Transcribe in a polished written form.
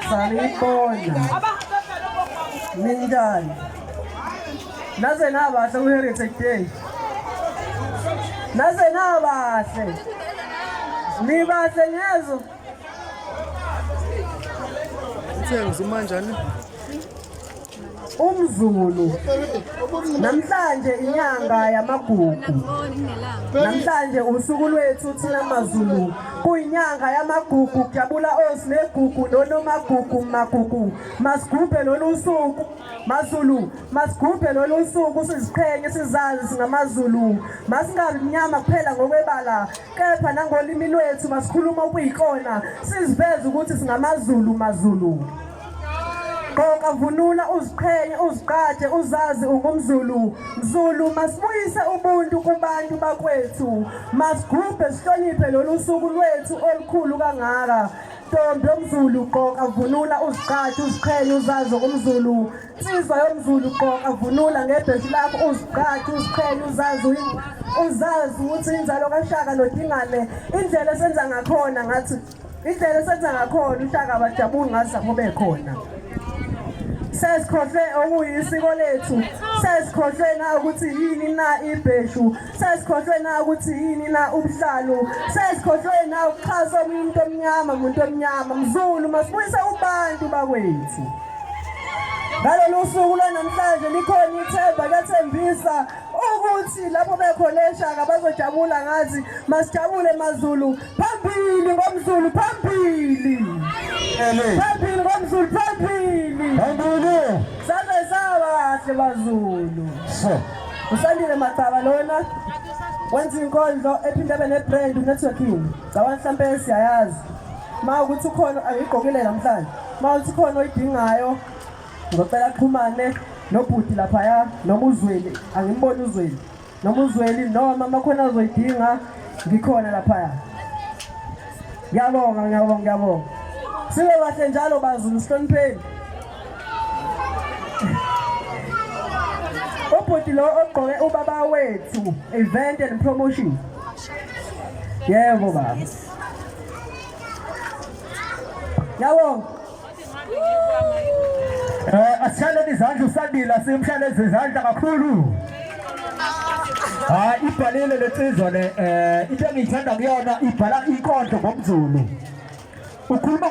Sanibona. Ninjani? Naze nabahle ku-Heritage Day. Naze nabahle. Nibahle ngezo. Manjani? UmZulu namhlanje inyanga yamagugu. Namhlanje usuku lwethu thina maZulu kuyinyanga yamagugu, kujabula ozinegugu nonomagugu magugu. Masigubhe lolu suku maZulu, masigubhe lolu suku siziqhenye sizazi singamaZulu. Masingabi mnyama kuphela ngokwebala, kepha nangolimi lwethu masikhuluma okuyikona, siziveze ukuthi singamaZulu maZulu. Qoqa vunula uziqhenye uzigqaje uzazi ungumZulu. Mzulu masibuyise ubuntu kubantu bakwethu. Masigubhe sihloniphe lolu suku lwethu olukhulu kangaka. Ntombi yomZulu qoqa vunula uzigqaje uziqhenye uzazi ungumZulu. Insizwa yomZulu qoqa vunula ngebheshi lakho uzigqaje uziqhenye uzazi ukuthi inzalo kaShaka noDingane indlela esenza ngakhona ngathi indlela esenza ngakhona uShaka bajabula ngathi akube khona. Sesikhohle okuyisiko lethu, sesikhohle na ukuthi yini na ibheshu, sesikhohle na ukuthi yini na ubuhlalu, sesikhohle na ukuxhasa umuntu omnyama. MZulu masibuyise ubantu bakwethu. Ngalolu suku lwanamhlanje likhona ithemba liyathembisa ukuthi lapho bekhona eShaka bazojabula ngathi masijabule maZulu. Phambili ngomZulu phambili. Phambili ngomZulu phambili. Phambili. Sabe kahle maZulu. Usandile Macaba lona wenza inkondlo ephinde abe nebrand networking. Cabantu mhlambe siyayazi. Mawukuthi ukhona angigqokile namhlanje. Mawukuthi ukhona oyidingayo ngicela xhumane nobhuti lapha noma uZweli, angimboni uZweli. Noma uZweli noma makhona azoyidinga ngikhona lapha. Ngiyabonga. Sibe kahle njalo baZulu sihlonipheni. Ubhuti lo ogqoke ubaba wethu event and promotion. Yebo baba. Ngiyabonga. Asishale izandla uSandile simshale izandla kakhulu. Ibhalile lensizwa le into engiyithanda kuyona ibhala inkondlo ngomZulu. Ukhuluma